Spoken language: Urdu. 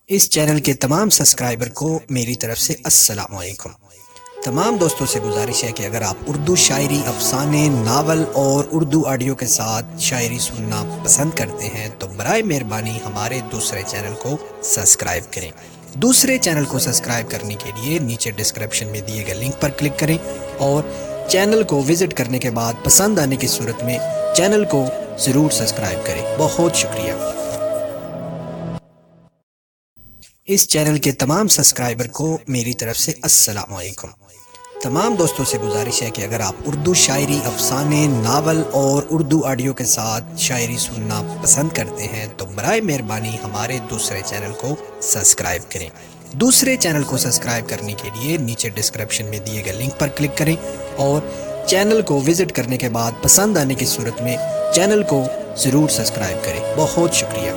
اس چینل کے تمام سبسکرائبر کو میری طرف سے السلام علیکم۔ تمام دوستوں سے گزارش ہے کہ اگر آپ اردو شاعری، افسانے، ناول اور اردو آڈیو کے ساتھ شاعری سننا پسند کرتے ہیں تو برائے مہربانی ہمارے دوسرے چینل کو سبسکرائب کریں۔ دوسرے چینل کو سبسکرائب کرنے کے لیے نیچے ڈسکرپشن میں دیے گئے لنک پر کلک کریں اور چینل کو وزٹ کرنے کے بعد پسند آنے کی صورت میں چینل کو ضرور سبسکرائب کریں۔ بہت شکریہ۔ اس چینل کے تمام سبسکرائبر کو میری طرف سے السلام علیکم۔ تمام دوستوں سے گزارش ہے کہ اگر آپ اردو شاعری، افسانے، ناول اور اردو آڈیو کے ساتھ شاعری سننا پسند کرتے ہیں تو برائے مہربانی ہمارے دوسرے چینل کو سبسکرائب کریں۔ دوسرے چینل کو سبسکرائب کرنے کے لیے نیچے ڈسکرپشن میں دیے گئے لنک پر کلک کریں اور چینل کو وزٹ کرنے کے بعد پسند آنے کی صورت میں چینل کو ضرور سبسکرائب کریں۔ بہت شکریہ۔